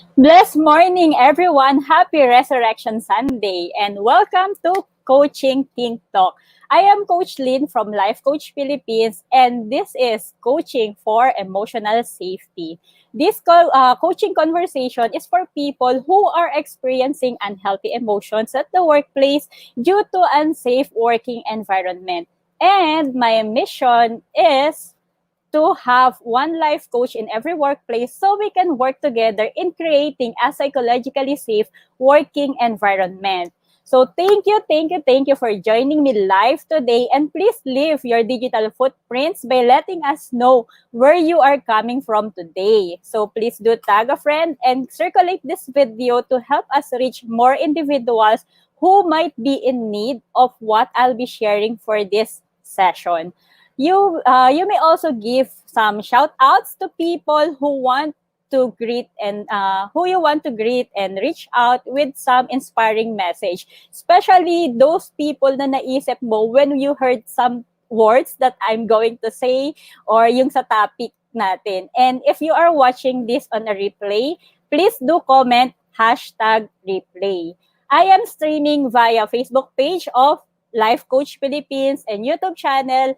Blessed morning, everyone. Happy Resurrection Sunday, and welcome to Coaching Think Talk. I am Coach Lyn from Life Coach Philippines, and this is Coaching for Emotional Safety. This coaching conversation is for people who are experiencing unhealthy emotions at the workplace due to unsafe working environment. And my mission is to have one life coach in every workplace so we can work together in creating a psychologically safe working environment. So thank you for joining me live today, and please leave your digital footprints by letting us know where you are coming from today. So please do tag a friend and circulate this video to help us reach more individuals who might be in need of what I'll be sharing for this session. You may also give some shout outs to people who want to greet and who you want to greet and reach out with some inspiring message, especially those people na naisip mo when you heard some words that I'm going to say or yung sa topic natin. And if you are watching this on a replay, please do comment #replay. I am streaming via Facebook page of Life Coach Philippines and YouTube channel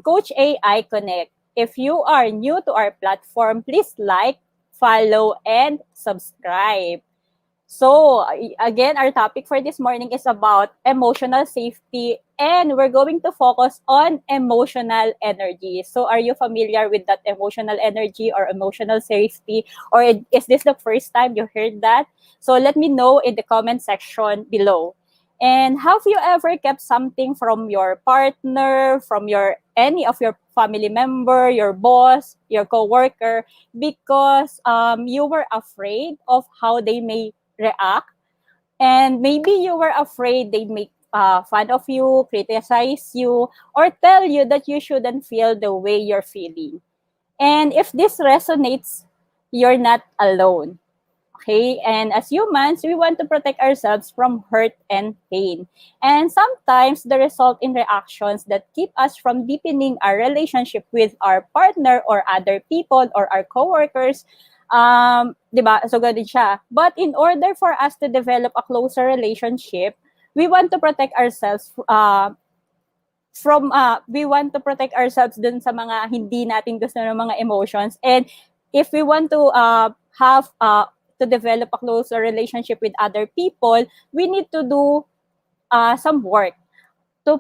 Coach AI Connect. If you are new to our platform, please like, follow, and subscribe. So, again, our topic for this morning is about emotional safety, and we're going to focus on emotional energy. So, are you familiar with that emotional energy or emotional safety? Or is this the first time you heard that? So, let me know in the comment section below. And have you ever kept something from your partner, from your any of your family member, your boss, your coworker, because you were afraid of how they may react, and maybe you were afraid they make fun of you, criticize you, or tell you that you shouldn't feel the way you're feeling. And if this resonates, you're not alone. Okay, and as humans, we want to protect ourselves from hurt and pain. And sometimes the result in reactions that keep us from deepening our relationship with our partner or other people or our coworkers. Di ba? So, ganun siya. But in order for us to develop a closer relationship, we want to protect ourselves we want to protect ourselves dun sa mga hindi natin gusto ng mga emotions. And if we want to have to develop a closer relationship with other people, we need to do some work to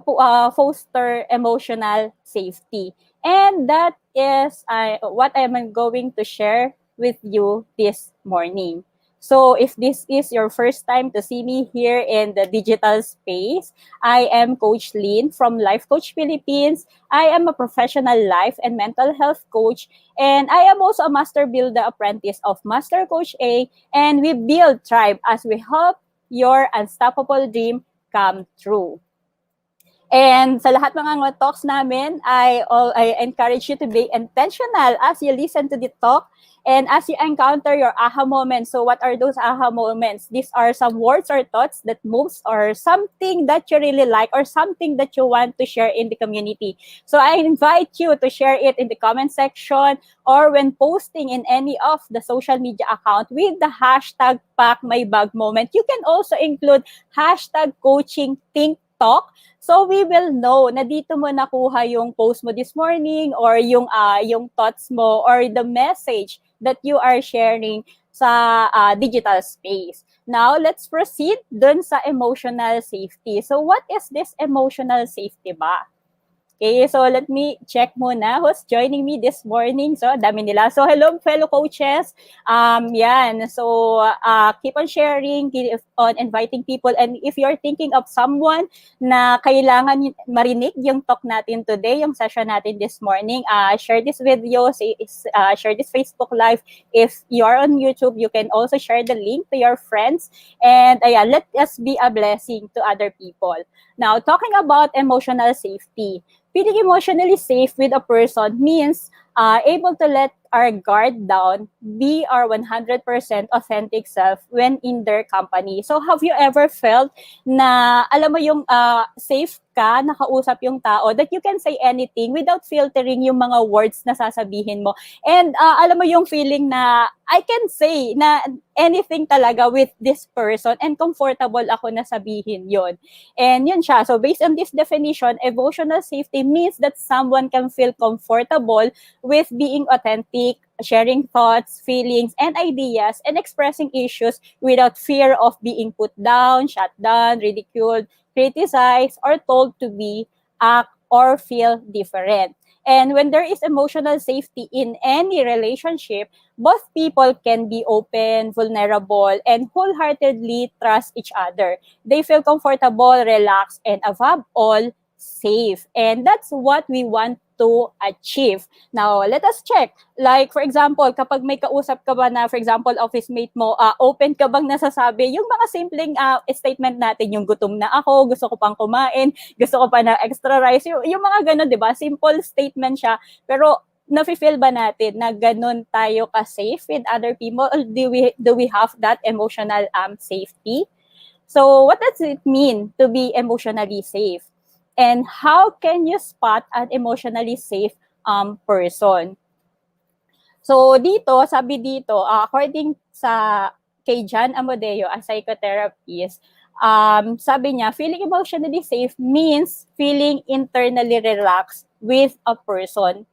foster emotional safety. And that is what I am going to share with you this morning. So if this is your first time to see me here in the digital space, I am Coach Lyn from Life Coach Philippines. I am a professional life and mental health coach, and I am also a Master Builder Apprentice of Master Coach A, and we build tribe as we help your unstoppable dream come true. And sa lahat ng mga talks namin, I encourage you to be intentional as you listen to the talk and as you encounter your aha moments. So what are those aha moments? These are some words or thoughts that moves or something that you really like or something that you want to share in the community. So I invite you to share it in the comment section or when posting in any of the social media account with the hashtag #PackMyBagMoment. You can also include hashtag Coaching Think Talk. So we will know na dito mo nakuha yung post mo this morning or yung thoughts mo or the message that you are sharing sa digital space. Now, let's proceed dun sa emotional safety. So what is this emotional safety ba? Okay, so let me check muna who's joining me this morning. So, dami nila. So, hello, fellow coaches. Yan. So, keep on sharing, keep on inviting people. And if you're thinking of someone na kailangan marinig yung talk natin today, yung session natin this morning, share this video, share this Facebook Live. If you're on YouTube, you can also share the link to your friends. And ayan, let us be a blessing to other people. Now, talking about emotional safety, feeling emotionally safe with a person means able to let our guard down, be our 100% authentic self when in their company. So have you ever felt na, alam mo yung safe ka, nakausap yung tao, that you can say anything without filtering yung mga words na sasabihin mo. And alam mo yung feeling na I can say na anything talaga with this person and comfortable ako na sabihin yon. And yun siya. So based on this definition, emotional safety means that someone can feel comfortable with being authentic, sharing thoughts, feelings, and ideas, and expressing issues without fear of being put down, shut down, ridiculed, criticized, or told to be, act, or feel different. And when there is emotional safety in any relationship, both people can be open, vulnerable, and wholeheartedly trust each other. They feel comfortable, relaxed, and above all, safe. And that's what we want to achieve. Now, let us check. Like, for example, kapag may kausap ka ba na, for example, office mate mo, open ka bang nasasabi yung mga simpleng statement natin, yung gutom na ako, gusto ko pang kumain, gusto ko pa na extra rice, yung mga ganun, di ba? Simple statement siya. Pero, nafe-feel ba natin na ganun tayo ka-safe with other people? Or do we have that emotional safety? So, what does it mean to be emotionally safe? And how can you spot an emotionally safe person? So, dito, sabi dito, according sa kay John Amodeo, a psychotherapist, sabi niya, feeling emotionally safe means feeling internally relaxed with a person.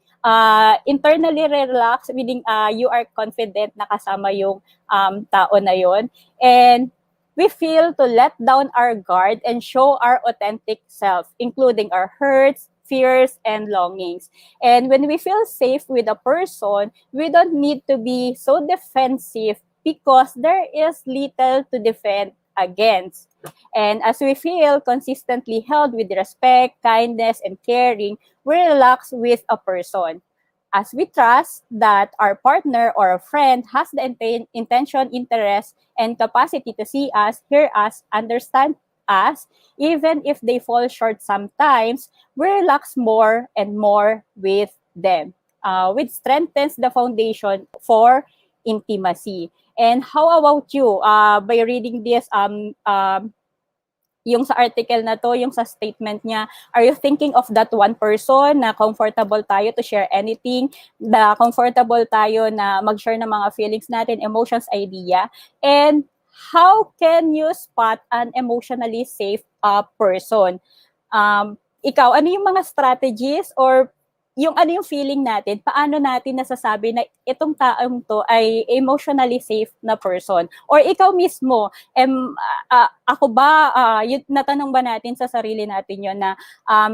Internally relaxed, meaning you are confident na kasama yung tao na yon. And we feel to let down our guard and show our authentic self, including our hurts, fears, and longings. And when we feel safe with a person, we don't need to be so defensive because there is little to defend against. And as we feel consistently held with respect, kindness, and caring, we relax with a person. As we trust that our partner or a friend has the intention, interest, and capacity to see us, hear us, understand us, even if they fall short sometimes, we relax more and more with them, which strengthens the foundation for intimacy. And how about you? By reading this, yung sa article na to, yung sa statement niya, are you thinking of that one person na comfortable tayo to share anything, na comfortable tayo na mag-share ng mga feelings natin, emotions, idea, and how can you spot an emotionally safe person? Ikaw, ano yung mga strategies or yung ano yung feeling natin, paano natin nasasabi na itong taong to ay emotionally safe na person? Or ikaw mismo, ako ba, natanong ba natin sa sarili natin yun na,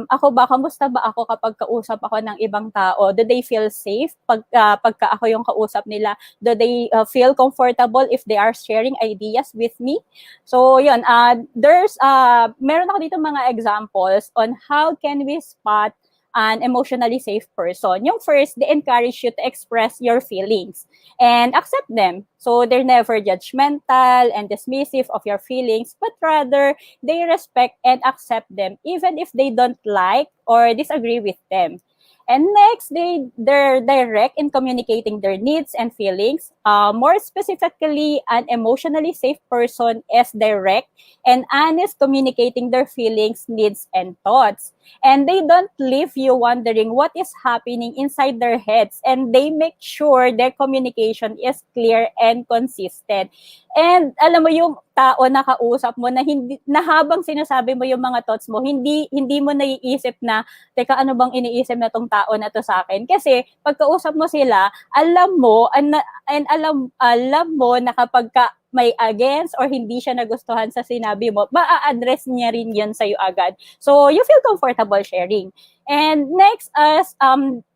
ako ba, kamusta ba ako kapag kausap ako ng ibang tao? Do they feel safe pagka ako yung kausap nila? Do they feel comfortable if they are sharing ideas with me? So yun, meron ako dito mga examples on how can we spot an emotionally safe person. Yung first, they encourage you to express your feelings and accept them. So they're never judgmental and dismissive of your feelings, but rather they respect and accept them even if they don't like or disagree with them. And next, they're direct in communicating their needs and feelings. More specifically, an emotionally safe person is direct and honest communicating their feelings, needs, and thoughts. And they don't leave you wondering what is happening inside their heads, and they make sure their communication is clear and consistent. And alam mo yung tao na kausap mo na hindi na habang sinasabi mo yung mga thoughts mo, hindi mo naiisip na teka ano bang iniisip na tong tao na to sa akin, kasi pagkausap mo sila, alam mo alam mo na kapag may against or hindi siya nagustuhan sa sinabi mo, maa-address niya rin yun sa'yo agad. So, you feel comfortable sharing. And next,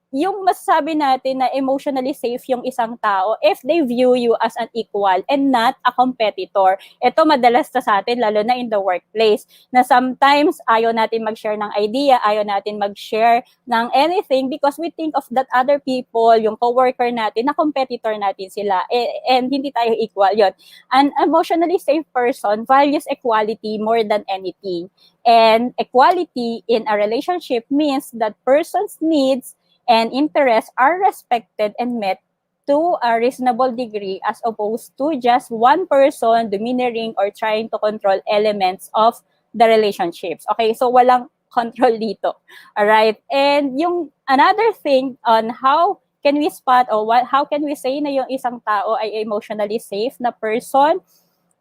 yung masasabi natin na emotionally safe yung isang tao if they view you as an equal and not a competitor. Ito madalas sa atin, lalo na in the workplace, na sometimes ayaw natin mag-share ng idea, ayaw natin mag-share ng anything because we think of that other people, yung coworker natin, na competitor natin sila, and hindi tayo equal. Yun. An emotionally safe person values equality more than anything. And equality in a relationship means that person's needs and interests are respected and met to a reasonable degree as opposed to just one person domineering or trying to control elements of the relationships. Okay, so walang control dito. Alright, and yung another thing on how can we spot or how can we say na yung isang tao ay emotionally safe na person?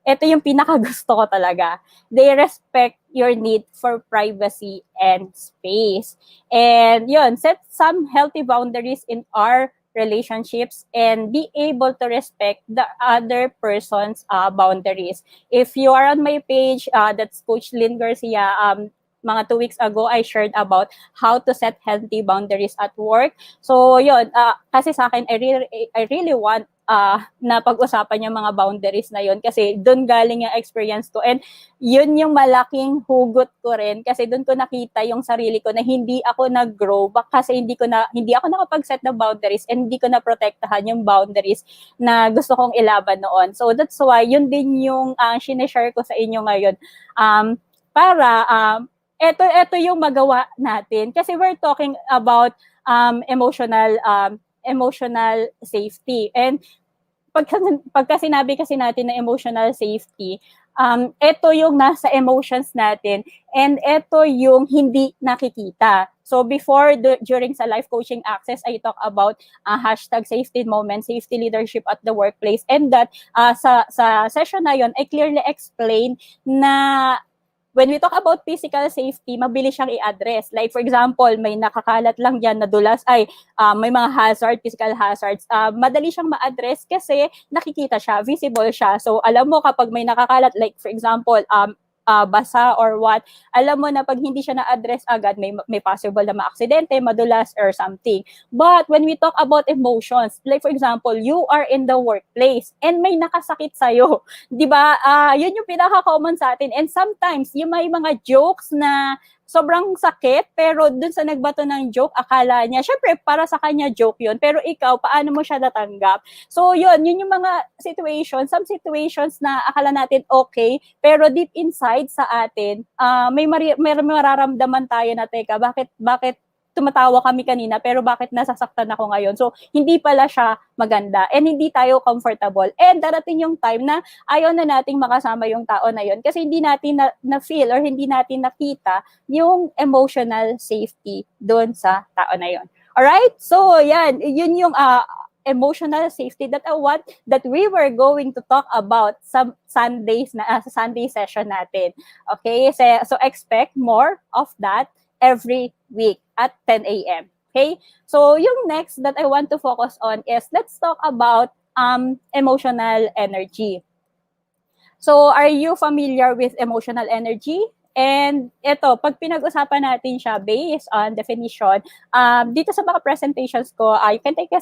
Ito yung pinakagusto ko talaga. They respect your need for privacy and space. And yun, set some healthy boundaries in our relationships and be able to respect the other person's boundaries. If you are on my page, that's Coach Lyn Garcia, mga 2 weeks ago, I shared about how to set healthy boundaries at work. So, yun, kasi sa akin, I really want na pag-usapan yung mga boundaries na yun kasi doon galing yung experience ko and yun yung malaking hugot ko rin kasi doon ko nakita yung sarili ko na hindi ako nag-grow kasi hindi ako nakapag-set ng boundaries and hindi ko na protektahan yung boundaries na gusto kong ilaban noon. So that's why yun din yung sineshare ko sa inyo ngayon para ito yung magawa natin kasi we're talking about emotional safety. And pagka sinabi kasi natin na emotional safety, ito yung nasa emotions natin and ito yung hindi nakikita. So before, during sa Life Coaching Access, I talk about hashtag safety moment, safety leadership at the workplace. And that sa session na yon, I clearly explain na when we talk about physical safety, mabilis siyang i-address. Like for example, may nakakalat lang dyan na dulas, may mga physical hazards. Madali siyang ma-address kasi nakikita siya, visible siya. So alam mo kapag may nakakalat, like for example, basa or what, alam mo na pag hindi siya na-address agad, may possible na ma-aksidente, madulas, or something. But when we talk about emotions, like for example, you are in the workplace and may nakasakit sa'yo, di ba? Yun yung pinaka-common sa atin. And sometimes, yung may mga jokes na sobrang sakit, pero dun sa nagbato ng joke, akala niya, syempre, para sa kanya joke yun, pero ikaw, paano mo siya natanggap? So, yun yung mga situations, some situations na akala natin okay, pero deep inside sa atin, may mararamdaman tayo na, teka, bakit tumatawa kami kanina, pero bakit nasasaktan ako ngayon? So, hindi pala siya maganda and hindi tayo comfortable. And darating yung time na ayaw na nating makasama yung tao na yun kasi hindi natin na-feel or hindi natin nakita yung emotional safety doon sa tao na yun. Alright? So, yun yung emotional safety that we were going to talk about some Sundays sa Sunday session natin. Okay? So expect more of that every week at 10 a.m. Okay? So, yung next that I want to focus on is let's talk about emotional energy. So, are you familiar with emotional energy? And ito, pag pinag-usapan natin siya based on definition, dito sa mga presentations ko, you can take a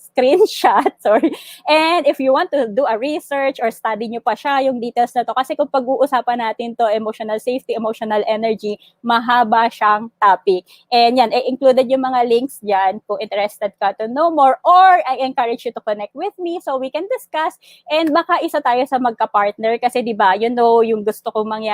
screenshot, sorry. And if you want to do a research or study nyo pa siya, yung details na to, kasi kung pag-uusapan natin to, emotional safety, emotional energy, mahaba siyang topic. And yan, included yung mga links dyan kung interested ka to know more, or I encourage you to connect with me so we can discuss. And baka isa tayo sa magka-partner kasi diba, yung gusto kong mangyari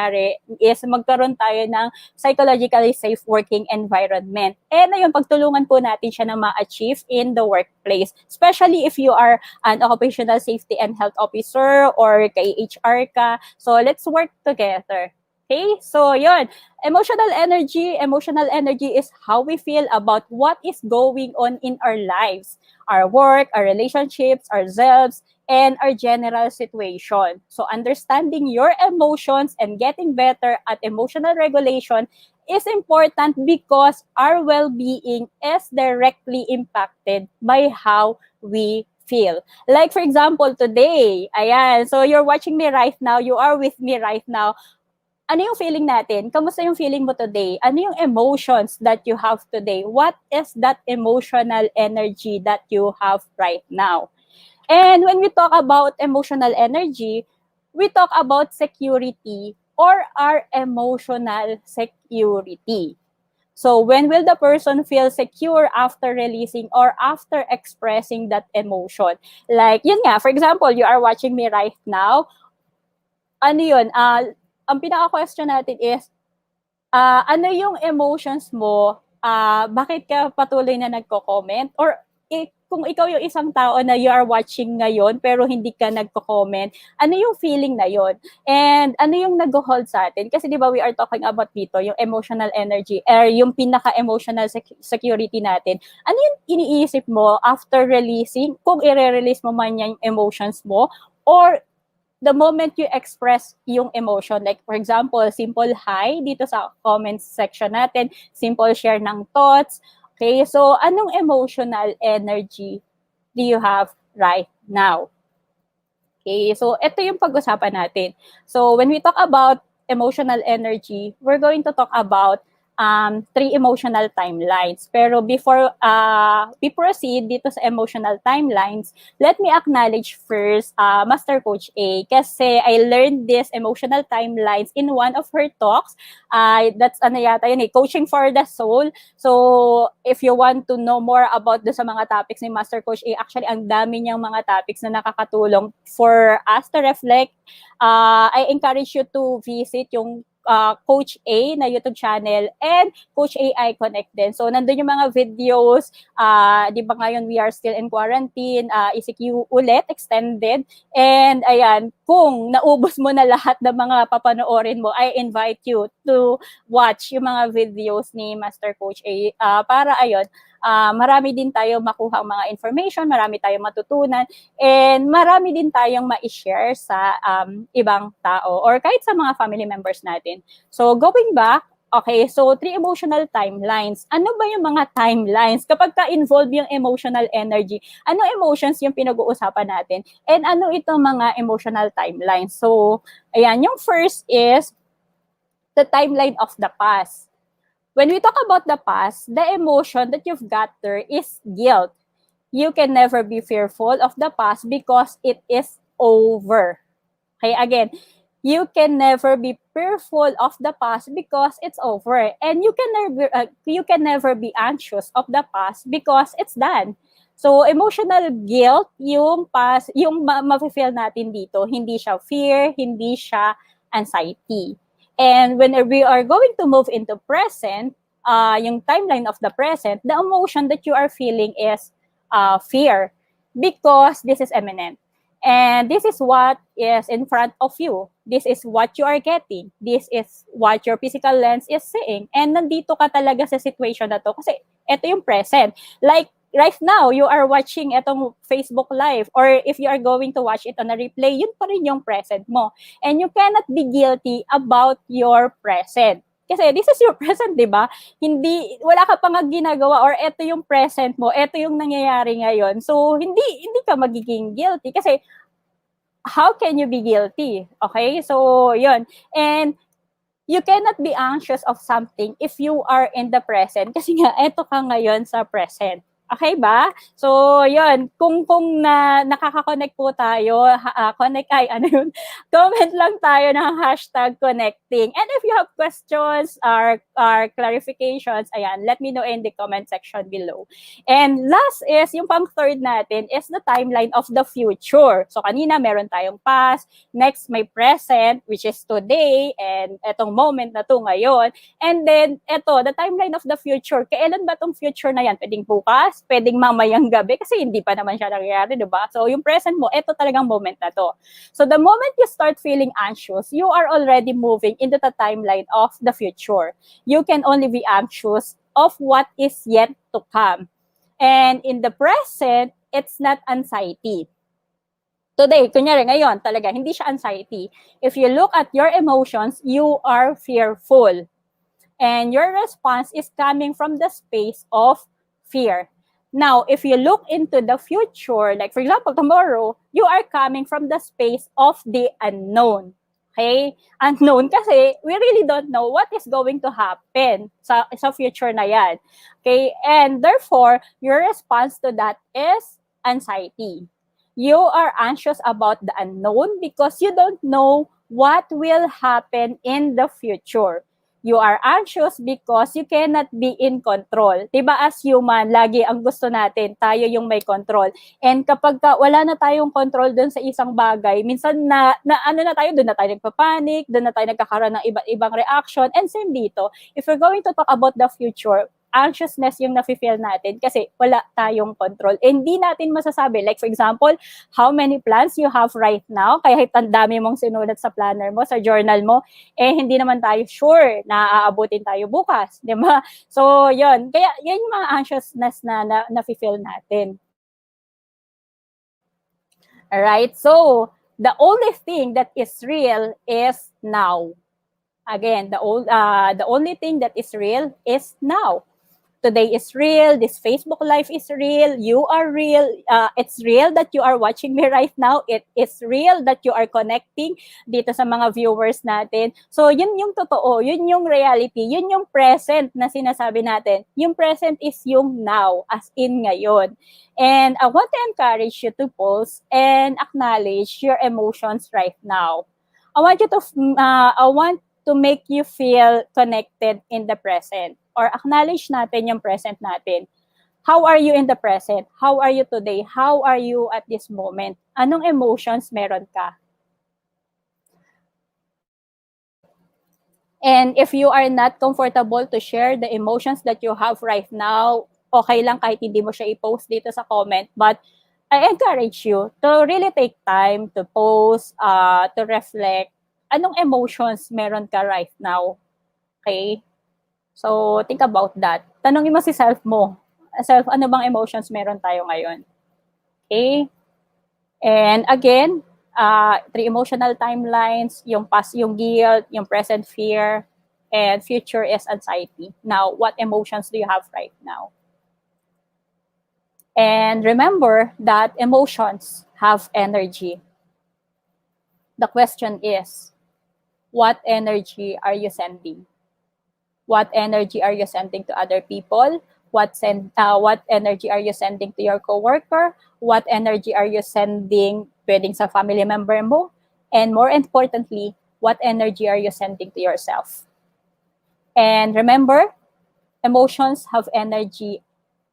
is magkaroon tayo ng psychologically safe working environment. And ayun, pagtulungan po natin siya na ma-achieve in the workplace. Especially if you are an occupational safety and health officer or kay HR ka. So let's work together. Okay? So yun, emotional energy is how we feel about what is going on in our lives, our work, our relationships, ourselves, and our general situation. So understanding your emotions and getting better at emotional regulation is important because our well-being is directly impacted by how we feel. Like for example, today, ayan, so you're watching me right now, you are with me right now. Ano yung feeling natin? Kamusta yung feeling mo today? Ano yung emotions that you have today? What is that emotional energy that you have right now? And when we talk about emotional energy, we talk about security or our emotional security. So when will the person feel secure after releasing or after expressing that emotion? Like, yun nga, for example, you are watching me right now. Ano yun? Ang pinaka-question natin is, ano yung emotions mo? Bakit ka patuloy na nagko-comment? Or kung ikaw yung isang tao na you are watching ngayon pero hindi ka nagko-comment, ano yung feeling na yon? And ano yung nag-hold sa atin? Kasi di ba we are talking about dito, yung emotional energy, or yung pinaka-emotional security natin. Ano yung iniisip mo after releasing, kung i-release mo man yung emotions mo, or the moment you express yung emotion, like for example, simple hi dito sa comments section natin, simple share ng thoughts. Okay, so anong emotional energy do you have right now? Okay, so ito yung pag-usapan natin. So when we talk about emotional energy, we're going to talk about three emotional timelines. Pero before we proceed dito sa emotional timelines, let me acknowledge first Master Coach A, kasi I learned this emotional timelines in one of her talks. That's ano yata yun, Coaching for the Soul. So if you want to know more about sa mga topics ni Master Coach A, actually ang dami niyang mga topics na nakakatulong for us to reflect. I encourage you to visit yung Coach A na YouTube channel and Coach AI Connect din. So, nandun yung mga videos. Di ba ngayon we are still in quarantine, ECQ ulit, extended. And ayan, kung naubos mo na lahat ng mga papanoorin mo, I invite you to watch yung mga videos ni Master Coach A para ayun, marami din tayo makuha mga information, marami tayong matutunan, and marami din tayong ma-share sa ibang tao or kahit sa mga family members natin. So, going back, okay, so 3 emotional timelines. Ano ba yung mga timelines? Kapag ka-involve yung emotional energy, ano emotions yung pinag-uusapan natin? And ano itong mga emotional timelines? So, ayan, yung first is the timeline of the past. When we talk about the past, the emotion that you've got there is guilt. You can never be fearful of the past because it is over. Okay, again, you can never be fearful of the past because it's over. And you can never be anxious of the past because it's done. So, emotional guilt, yung past, yung ma-feel natin dito, hindi siya fear, hindi siya anxiety. And when we are going to move into present, yung timeline of the present, the emotion that you are feeling is fear because this is imminent. And this is what is in front of you. This is what you are getting. This is what your physical lens is seeing. And nandito ka talaga sa situation na to kasi ito yung present. Like, right now, you are watching itong Facebook Live, or if you are going to watch it on a replay, yun pa rin yung present mo. And you cannot be guilty about your present. Kasi this is your present, di ba? Hindi, wala ka pang ginagawa, or ito yung present mo, ito yung nangyayari ngayon. So, hindi ka magiging guilty kasi how can you be guilty? Okay? So, yun. And you cannot be anxious of something if you are in the present. Kasi nga, eto ka ngayon sa present. Okay ba? So, yun. Kung nakaka-connect po tayo, comment lang tayo ng #connecting. And if you have questions or clarifications, ayan, let me know in the comment section below. And last is, yung pang third natin is the timeline of the future. So, kanina meron tayong past, next may present, which is today, and etong moment na to ngayon. And then, the timeline of the future. Kailan ba tong future na yan? Pwedeng bukas, pwedeng mamayang gabi kasi hindi pa naman siya nangyayari, di ba? So, yung present mo, ito talagang moment na to. So, the moment you start feeling anxious, you are already moving into the timeline of the future. You can only be anxious of what is yet to come. And in the present, it's not anxiety. Today, kunyari ngayon, talaga, hindi siya anxiety. If you look at your emotions, you are fearful. And your response is coming from the space of fear. Now, if you look into the future, like for example, tomorrow, you are coming from the space of the unknown. Okay? Unknown kasi we really don't know what is going to happen sa future na yan. Okay? And therefore, your response to that is anxiety. You are anxious about the unknown because you don't know what will happen in the future. You are anxious because you cannot be in control. Diba as human, lagi ang gusto natin, tayo yung may control. And kapag wala na tayong control dun sa isang bagay, minsan ano na tayo, dun na tayo nagpapanik, dun na tayo nagkakaroon ng iba't ibang reaction. And same dito, if we're going to talk about the future, anxiousness yung nafe-feel natin kasi wala tayong control. Hindi natin masasabi. Like for example, how many plans you have right now, kahit ang dami mong sinulat sa planner mo, sa journal mo, hindi naman tayo sure na aabutin tayo bukas, di ba? So, yun. Kaya, yan yung mga anxiousness na nafe-feel natin. Alright? So, the only thing that is real is now. Again, the only thing that is real is now. Today is real. This Facebook Live is real. You are real. It's real that you are watching me right now. It is real that you are connecting dito sa mga viewers natin. So, yun yung totoo. Yun yung reality. Yun yung present na sinasabi natin. Yung present is yung now, as in ngayon. And I want to encourage you to pause and acknowledge your emotions right now. I want to make you feel connected in the present or acknowledge natin yung present natin. How are you in the present? How are you today? How are you at this moment? Anong emotions meron ka? And if you are not comfortable to share the emotions that you have right now, okay lang kahit hindi mo siya i-post dito sa comment. But I encourage you to really take time to post, to reflect. Anong emotions meron ka right now? Okay? So, think about that. Tanongin mo si self mo. Self, ano bang emotions meron tayo ngayon? Okay? And again, 3 emotional timelines, yung past, yung guilt, yung present fear, and future is anxiety. Now, what emotions do you have right now? And remember that emotions have energy. The question is, what energy are you sending? What energy are you sending to other people? What energy are you sending to your coworker? What energy are you sending pwedeng sa family member mo? And more importantly, what energy are you sending to yourself? And remember, emotions have energy,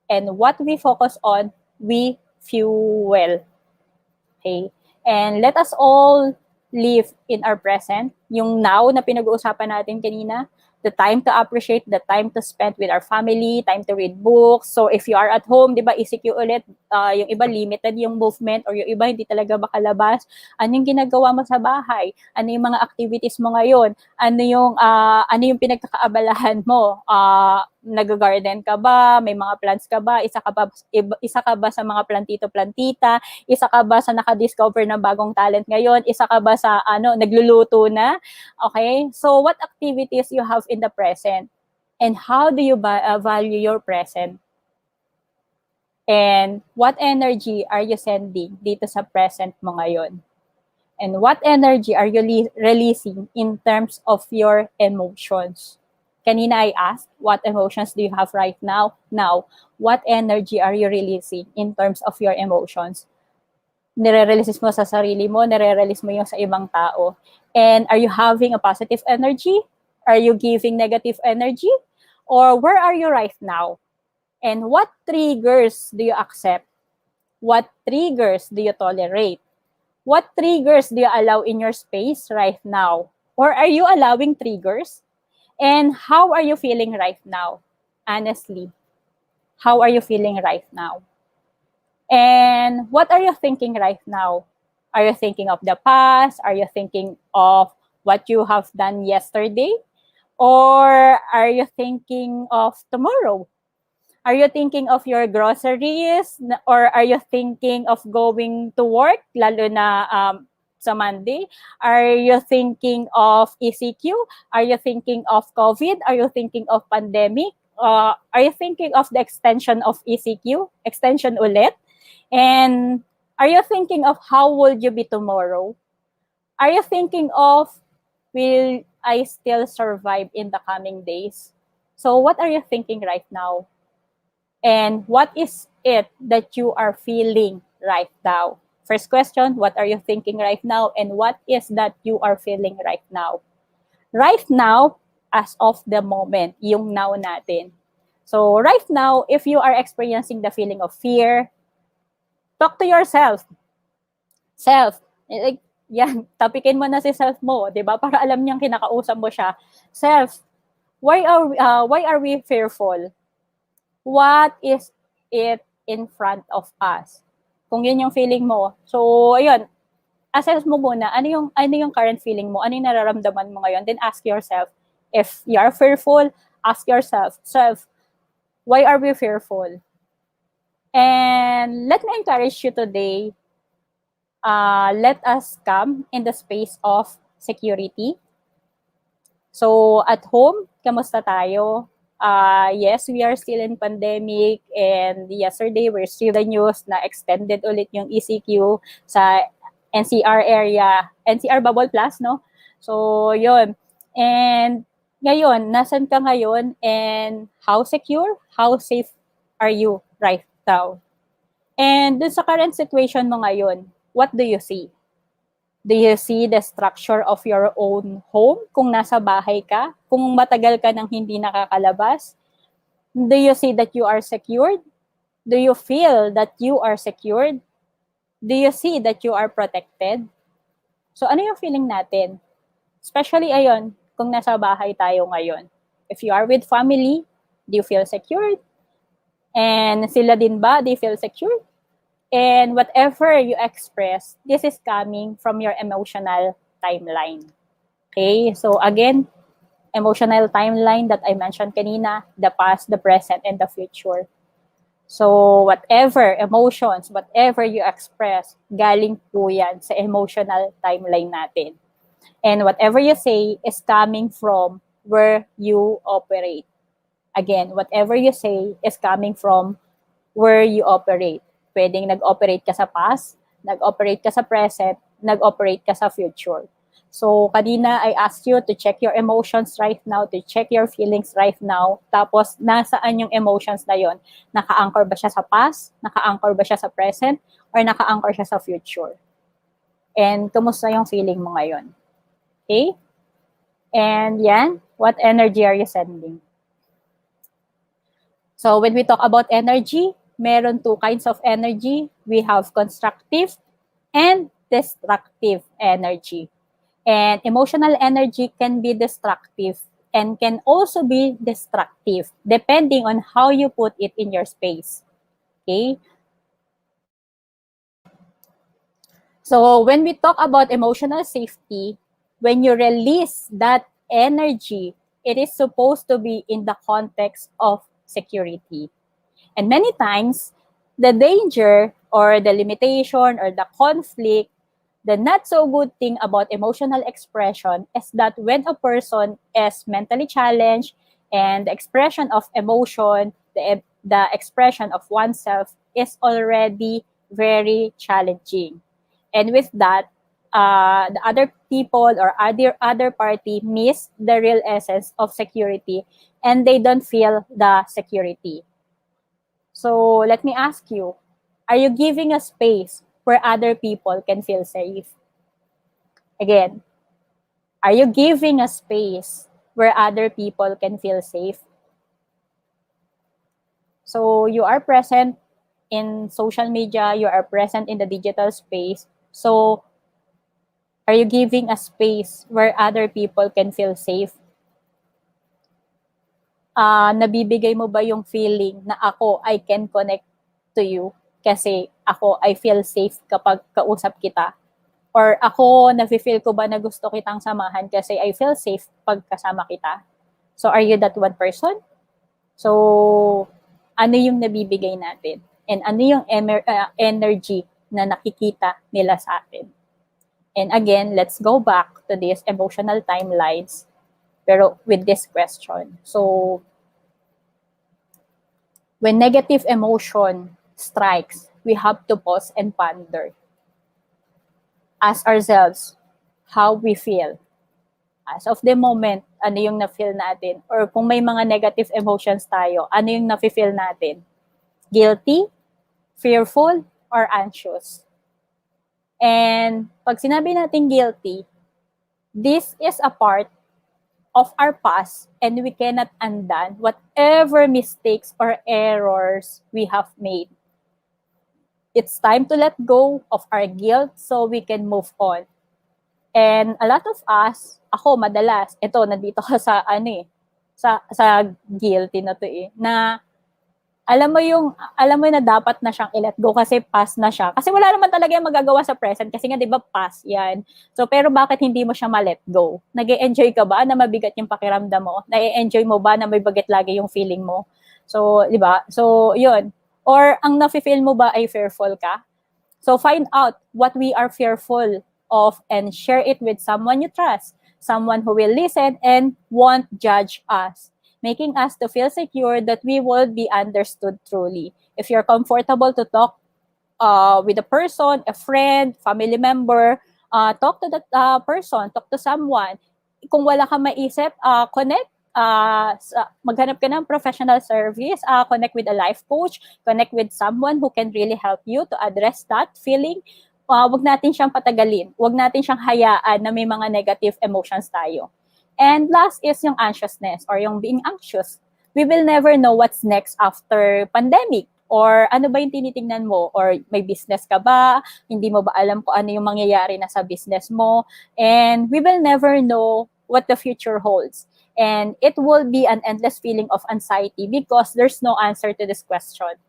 and what we focus on, we fuel. Okay? And let us all live in our present, yung now na pinag-uusapan natin kanina, the time to appreciate, the time to spend with our family, time to read books. So if you are at home, di ba, ECQ ulit, yung iba limited yung movement or yung iba hindi talaga makalabas. Ano yung ginagawa mo sa bahay? Ano yung mga activities mo ngayon? Ano yung pinagkakaabalahan mo? Nag-garden ka ba? May mga plants ka ba? Isa ka ba sa mga plantito-plantita? Isa ka ba sa naka-discover ng bagong talent ngayon? Isa ka ba sa nagluluto na? Okay? So what activities you have in the present? And how do you value your present? And what energy are you sending dito sa present mo ngayon? And what energy are you releasing in terms of your emotions? Kanina I asked, what emotions do you have right now? Now, what energy are you releasing in terms of your emotions? Nire-release mo sa sarili mo, nire-release mo yung sa ibang tao. And are you having a positive energy? Are you giving negative energy? Or where are you right now? And what triggers do you accept? What triggers do you tolerate? What triggers do you allow in your space right now? Or are you allowing triggers? And how are you feeling right now? Honestly, how are you feeling right now? And what are you thinking right now? Are you thinking of the past? Are you thinking of what you have done yesterday? Or are you thinking of tomorrow? Are you thinking of your groceries? Or are you thinking of going to work, lalo na sa Monday? Are you thinking of ECQ? Are you thinking of COVID? Are you thinking of pandemic? Are you thinking of the extension of ECQ? Extension ulit? And are you thinking of how will you be tomorrow? Are you thinking of, will I still survive in the coming days? So what are you thinking right now? And what is it that you are feeling right now? First question, what are you thinking right now? And what is that you are feeling right now? Right now, as of the moment, yung now natin. So right now, if you are experiencing the feeling of fear, talk to yourself. Self. Like, yan, tapikin mo na si self mo, di ba? Para alam niyang kinakausap mo siya. Self, why are we fearful? what is it in front of us? Kung yun yung feeling mo. So, ayun, assess mo muna, ano yung current feeling mo? Ano yung nararamdaman mo ngayon? Then ask yourself, if you are fearful, ask yourself, why are we fearful? And let me encourage you today, let us come in the space of security. So, at home, kamusta tayo? Yes, we are still in pandemic, and yesterday we're still the news na extended ulit yung ECQ sa NCR area, NCR Bubble Plus, no? So, yun. And ngayon, nasan ka ngayon, and how secure, how safe are you right now? And dun sa current situation mo ngayon, what do you see? Do you see the structure of your own home kung nasa bahay ka? Kung matagal ka nang hindi nakakalabas? Do you see that you are secured? Do you feel that you are secured? Do you see that you are protected? So ano yung feeling natin? Especially ayon, kung nasa bahay tayo ngayon. If you are with family, do you feel secured? And sila din ba, do you feel secured? And whatever you express, this is coming from your emotional timeline. Okay? So again, emotional timeline that I mentioned kanina, the past, the present, and the future. So whatever emotions, whatever you express, galing po yan sa emotional timeline natin. And whatever you say is coming from where you operate. Again, whatever you say is coming from where you operate. Pwedeng nag-operate ka sa past, nag-operate ka sa present, nag-operate ka sa future. So, kanina, I asked you to check your emotions right now, to check your feelings right now. Tapos, nasaan yung emotions na yon? Naka-anchor ba siya sa past? Naka-anchor ba siya sa present? Or naka-anchor siya sa future? And, kumusta yung feeling mo ngayon? Okay? And yan, what energy are you sending? So, when we talk about energy, meron two kinds of energy. We have constructive and destructive energy. And emotional energy can be destructive and can also be destructive depending on how you put it in your space. Okay? So when we talk about emotional safety, when you release that energy, it is supposed to be in the context of security. And many times, the danger or the limitation or the conflict, the not so good thing about emotional expression is that when a person is mentally challenged and the expression of emotion, the expression of oneself is already very challenging. And with that, the other people or other party miss the real essence of security and they don't feel the security. So let me ask you, are you giving a space where other people can feel safe? Again, are you giving a space where other people can feel safe? So you are present in social media, you are present in the digital space. So are you giving a space where other people can feel safe? Nabibigay mo ba yung feeling na ako, I can connect to you kasi ako, I feel safe kapag kausap kita? Or ako, nafe-feel ko ba na gusto kitang samahan kasi I feel safe pag kasama kita? So, are you that one person? So, ano yung nabibigay natin? And ano yung energy na nakikita nila sa atin? And again, let's go back to these emotional timelines pero with this question. So, when negative emotion strikes, we have to pause and ponder. Ask ourselves how we feel. As of the moment, ano yung na-feel natin? Or kung may mga negative emotions tayo, ano yung na-feel natin? Guilty, fearful, or anxious? And pag sinabi natin guilty, this is a part of our past and we cannot undo whatever mistakes or errors we have made. It's time to let go of our guilt so we can move on. And a lot of us, ako madalas, ito nandito ka sa sa guilty na to na alam mo na dapat na siyang i-let go kasi past na siya. Kasi wala naman talaga yung magagawa sa present kasi nga 'di ba past 'yan. So pero bakit hindi mo siya ma-let go? Nag-e-enjoy ka ba na mabigat yung pakiramdam mo? Na-e-enjoy mo ba na may bagat lagi yung feeling mo? So, 'di ba? So, 'yun. Or ang nafe-feel mo ba ay fearful ka? So find out what we are fearful of and share it with someone you trust, someone who will listen and won't judge us, making us to feel secure that we will be understood truly. If you're comfortable to talk with a person, a friend, family member, talk to that person, talk to someone. Kung wala kang maisip, connect. Maghanap ka ng professional service, connect with a life coach, connect with someone who can really help you to address that feeling. Wag natin siyang patagalin. Wag natin siyang hayaan na may mga negative emotions tayo. And last is yung anxiousness or yung being anxious. We will never know what's next after pandemic. Or ano ba yung tinitingnan mo? Or may business ka ba? Hindi mo ba alam kung ano yung mangyayari na sa business mo? And we will never know what the future holds. And it will be an endless feeling of anxiety because there's no answer to this question.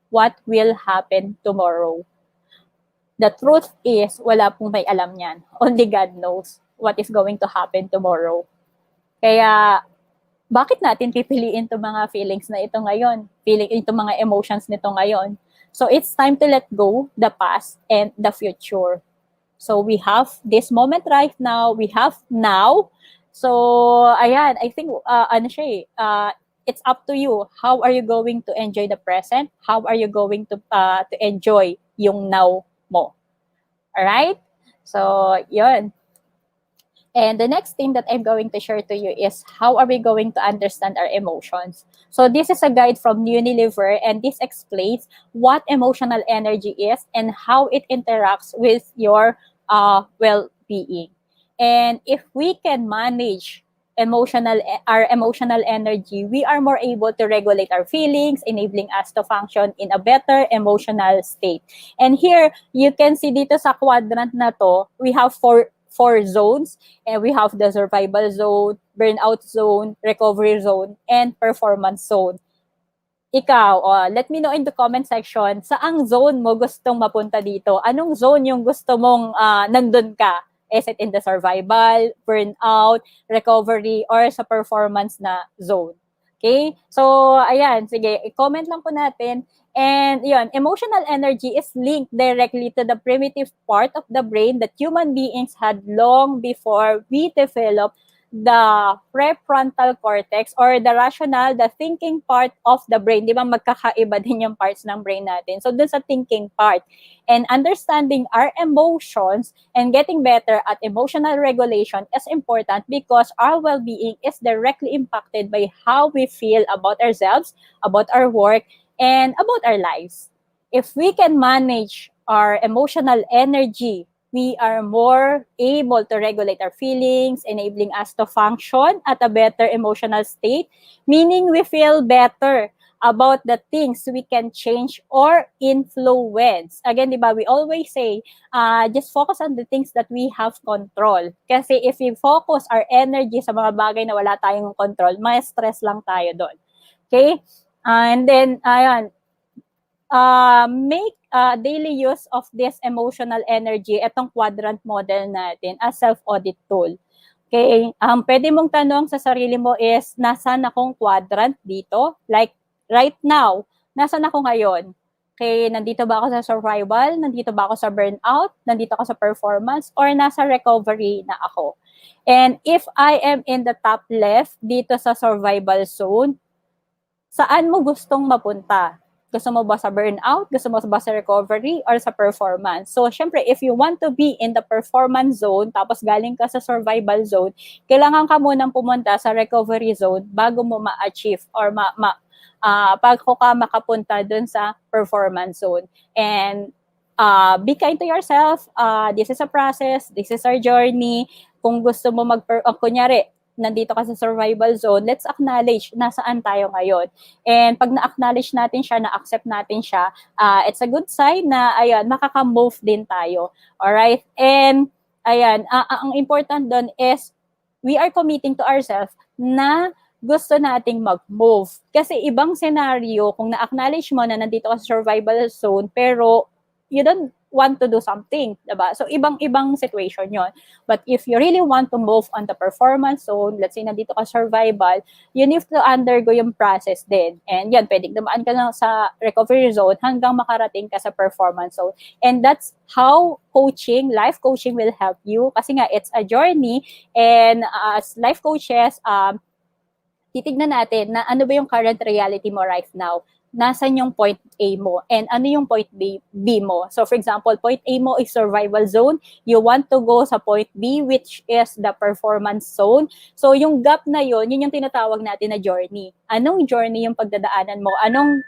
What will happen tomorrow? The truth is, wala pong may alam niyan. Only God knows what is going to happen tomorrow. Kaya, bakit natin pipiliin itong mga feelings na ito ngayon? Itong mga emotions nito ngayon? So, it's time to let go the past and the future. So, we have this moment right now. We have now. So, ayan, I think, it's up to you. How are you going to enjoy the present? How are you going to enjoy yung now mo? Alright? So, yun. And the next thing that I'm going to share to you is how are we going to understand our emotions. So this is a guide from Unilever, and this explains what emotional energy is and how it interacts with your well-being. And if we can manage our emotional energy, we are more able to regulate our feelings, enabling us to function in a better emotional state. And here, you can see dito sa quadrant na to, we have four zones, and we have the survival zone, burnout zone, recovery zone, and performance zone. Ikaw, let me know in the comment section, saang zone mo gustong mapunta dito? Anong zone yung gusto mong nandun ka? Is it in the survival, burnout, recovery, or sa performance na zone? Okay? So, ayan, sige, i-comment lang po natin. And yun, emotional energy is linked directly to the primitive part of the brain that human beings had long before we developed the prefrontal cortex or the rational, the thinking part of the brain. Di ba magkakaiba din yung parts ng brain natin? So dun sa thinking part. And understanding our emotions and getting better at emotional regulation is important because our well-being is directly impacted by how we feel about ourselves, about our work, and about our lives. If we can manage our emotional energy, we are more able to regulate our feelings, enabling us to function at a better emotional state, meaning we feel better about the things we can change or influence. Again, di ba, we always say, just focus on the things that we have control. Kasi if we focus our energy sa mga bagay na wala tayong control, may stress lang tayo doon. Okay? And then, ayan, make daily use of this emotional energy, itong quadrant model natin as self-audit tool. Okay, pwede mong tanong sa sarili mo is, nasaan akong quadrant dito? Like, right now, nasaan ako ngayon? Okay, nandito ba ako sa survival? Nandito ba ako sa burnout? Nandito ako sa performance? Or nasa recovery na ako? And if I am in the top left, dito sa survival zone, saan mo gustong mapunta? Gusto mo ba sa burnout? Gusto mo ba sa recovery? Or sa performance? So, syempre, if you want to be in the performance zone, tapos galing ka sa survival zone, kailangan ka munang pumunta sa recovery zone bago mo ma-achieve or bago ka makapunta dun sa performance zone. And be kind to yourself. This is a process. This is our journey. Kung gusto mo kunyari, nandito ka sa survival zone, let's acknowledge nasaan tayo ngayon. And pag na-acknowledge natin siya, na-accept natin siya, it's a good sign na, ayan, makaka-move din tayo. Alright? And, ayan, ang important doon is, we are committing to ourselves na gusto nating mag-move. Kasi ibang scenario, kung na-acknowledge mo na nandito ka sa survival zone, pero you don't want to do something, diba? So, ibang situation yon. But if you really want to move on the performance zone, let's say nandito ka survival, you need to undergo yung process din. And yan, pwedeng dumaan ka na sa recovery zone hanggang makarating ka sa performance zone. And that's how life coaching will help you. Kasi nga, it's a journey. And as life coaches, titignan natin na ano ba yung current reality mo right now. Nasaan yung point A mo and ano yung point B mo. So for example, point A mo is survival zone. You want to go sa point B which is the performance zone. So yung gap na yun yung tinatawag natin na journey. Anong journey yung pagdadaanan mo?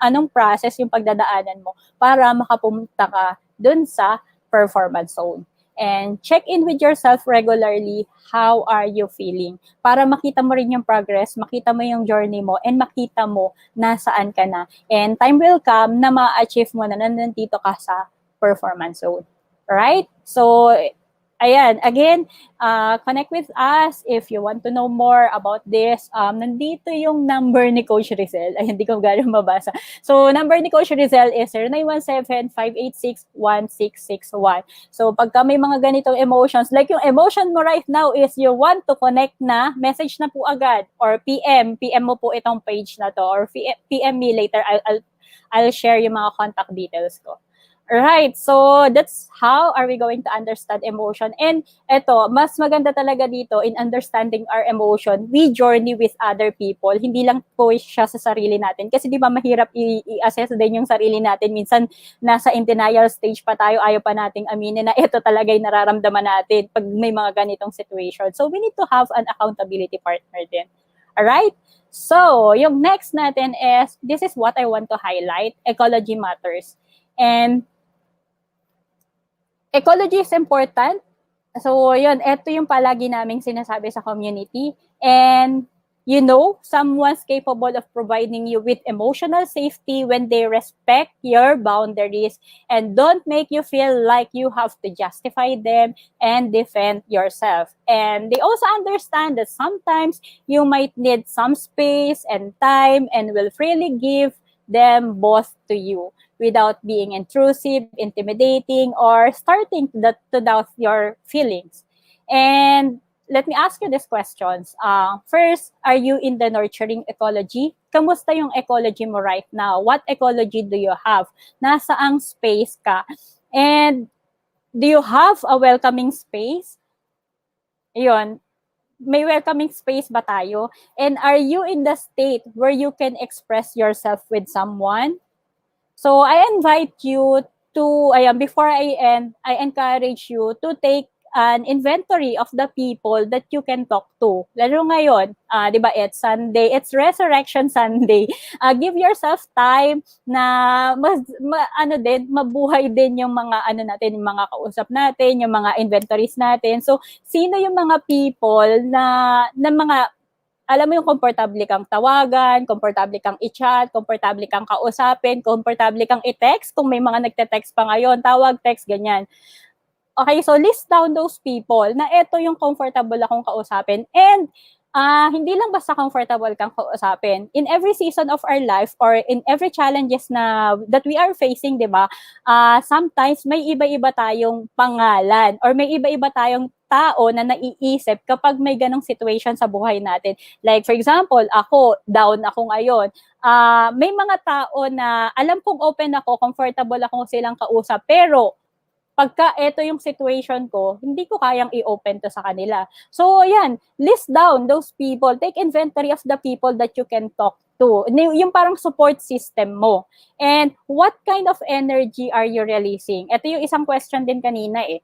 Anong process yung pagdadaanan mo para makapunta ka dun sa performance zone? And check in with yourself regularly. How are you feeling? Para makita mo rin yung progress, makita mo yung journey mo, and makita mo nasaan ka na. And time will come na ma-achieve mo na nandito ka sa performance zone. Alright? So, ayan, again, connect with us if you want to know more about this. Nandito yung number ni Coach Rizel. Ay, hindi ko gano'ng mabasa. So, number ni Coach Rizel is 0917-586-1661. So, pagka may mga ganitong emotions, like yung emotion mo right now is you want to connect na, message na po agad, or PM mo po itong page na to, or PM me later. I'll share yung mga contact details ko. Right. So, that's how are we going to understand emotion. And eto, mas maganda talaga dito in understanding our emotion, we journey with other people. Hindi lang po siya sa sarili natin. Kasi di ba mahirap i-assess din yung sarili natin. Minsan, nasa in denial stage pa tayo, ayaw pa nating aminin na ito talaga yung nararamdaman natin pag may mga ganitong situation. So, we need to have an accountability partner din. Alright? So, yung next natin is, this is what I want to highlight, ecology matters. And ecology is important. So, yun, ito yung palagi naming sinasabi sa community. And, you know, someone's capable of providing you with emotional safety when they respect your boundaries and don't make you feel like you have to justify them and defend yourself. And they also understand that sometimes you might need some space and time and will freely give them both to you without being intrusive, intimidating, or starting to doubt your feelings. And let me ask you these questions. First, are you in the nurturing ecology? Kamusta yung ecology mo right now? What ecology do you have? Nasaang space ka? And do you have a welcoming space? Yun. May welcoming space ba tayo? And are you in the state where you can express yourself with someone? So I invite you to, before I end, I encourage you to take an inventory of the people that you can talk to. Lalo ngayon, di ba, it's Sunday, it's Resurrection Sunday. Give yourself time na mabuhay din yung mga natin, yung mga kausap natin, yung mga inventories natin. So, sino yung mga people na mga alam mo yung komportable kang tawagan, komportable kang i-chat, komportable kang kausapin, komportable kang i-text, kung may mga nagte-text pa ngayon, tawag, text, ganyan. Okay, so list down those people na eto yung comfortable akong kausapin. And hindi lang basta comfortable kang kausapin. In every season of our life or in every challenges that we are facing, di ba, sometimes may iba-iba tayong pangalan or may iba-iba tayong tao na naiisip kapag may ganong situation sa buhay natin. Like, for example, down ako ngayon. May mga tao na alam kong open ako, comfortable ako silang kausap, pero pagka ito yung situation ko, hindi ko kayang i-open to sa kanila. So, yan, list down those people. Take inventory of the people that you can talk to. Yung parang support system mo. And what kind of energy are you releasing? Ito yung isang question din kanina eh.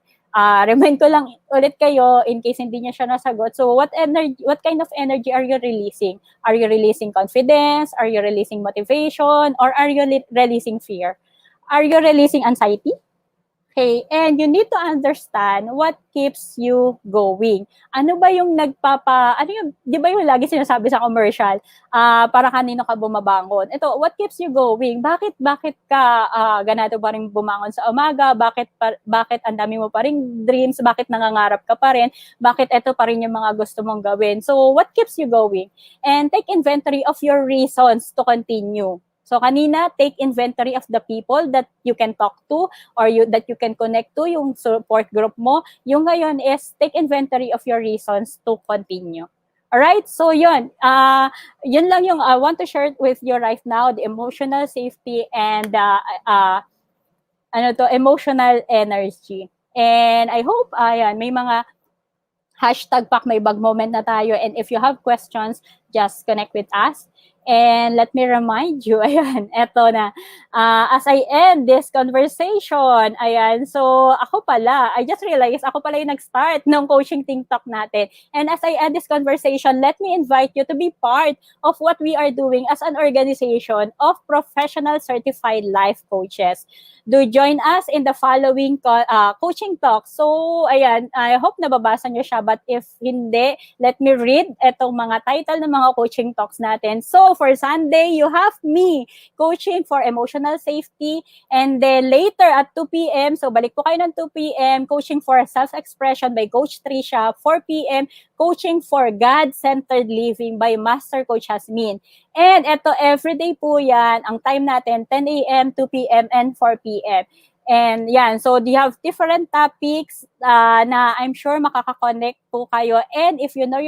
Remind ko lang ulit kayo in case hindi niya siya nasagot. So, what kind of energy are you releasing? Are you releasing confidence? Are you releasing motivation? Or are you releasing fear? Are you releasing anxiety? Okay, and you need to understand what keeps you going. Ano ba yung ano yung, di ba yung lagi sinasabi sa commercial, para kanino ka bumabangon? Ito, what keeps you going? Bakit ka ganado pa rin bumangon sa umaga? Bakit ang dami mo pa rin dreams? Bakit nangangarap ka pa rin? Bakit ito pa rin yung mga gusto mong gawin? So, what keeps you going? And take inventory of your reasons to continue. So kanina, take inventory of the people that you can talk to or that you can connect to, yung support group mo. Yung ngayon is take inventory of your reasons to continue. Alright, so yun. Yun lang yung I want to share with you right now, the emotional safety and emotional energy. And I hope, may mga hashtag Pack My Bag moment na tayo. And if you have questions, just connect with us. And let me remind you, ayan, eto na. As I end this conversation, ayan, so ako pala, I just realized, ako pala yung nag-start ng coaching TikTok natin. And as I end this conversation, let me invite you to be part of what we are doing as an organization of professional certified life coaches. Do join us in the following coaching talk. So, ayan, I hope nababasa nyo siya. But if hindi, let me read itong mga title ng mga coaching talks natin. So, for Sunday, you have me, coaching for emotional safety. And then later at 2 p.m., so balik po kayo ng 2 p.m., coaching for self-expression by Coach Tricia. 4 p.m., coaching for God-centered living by Master Coach Jasmine. And eto, everyday po yan. Ang time natin, 10 a.m., 2 p.m., and 4 p.m. And yan, so you have different topics na I'm sure makaka-connect po kayo. And if you know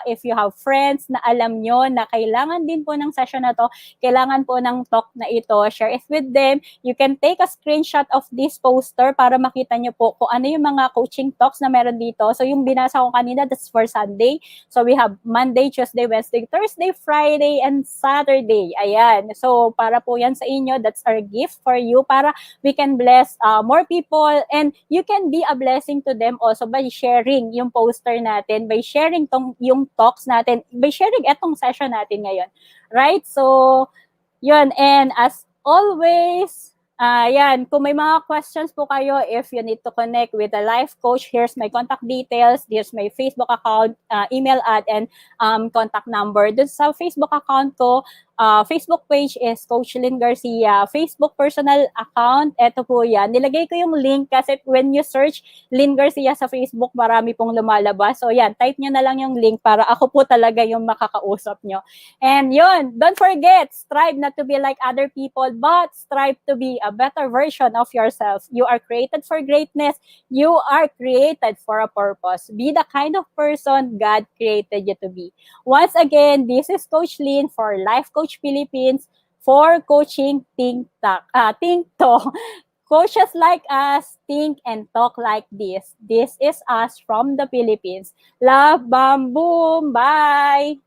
if you have friends na alam nyo na kailangan din po ng session na to, kailangan po ng talk na ito, share it with them. You can take a screenshot of this poster para makita nyo po kung ano yung mga coaching talks na meron dito. So yung binasa ko kanina, that's for Sunday. So we have Monday, Tuesday, Wednesday, Thursday, Friday, and Saturday. Ayan. So para po yan sa inyo, that's our gift for you para we can bless more people, and you can be a blessing to them also by sharing yung poster natin, by sharing yung talks natin, by sharing etong session natin ngayon. Right? So, yun. And as always, yan, kung may mga questions po kayo, if you need to connect with a life coach, here's my contact details, here's my Facebook account, email ad, and contact number. Dun sa Facebook account ko, Facebook page is Coach Lyn Garcia. Facebook personal account, eto po yan. Nilagay ko yung link kasi when you search Lyn Garcia sa Facebook, marami pong lumalabas. So yan, type nyo na lang yung link para ako po talaga yung makakausap nyo. And yun, don't forget, strive not to be like other people, but strive to be a better version of yourself. You are created for greatness. You are created for a purpose. Be the kind of person God created you to be. Once again, this is Coach Lyn for Life Coach Philippines for coaching TikTok. Coaches like us think and talk like this. This is us from the Philippines. Love, bam, boom, bye!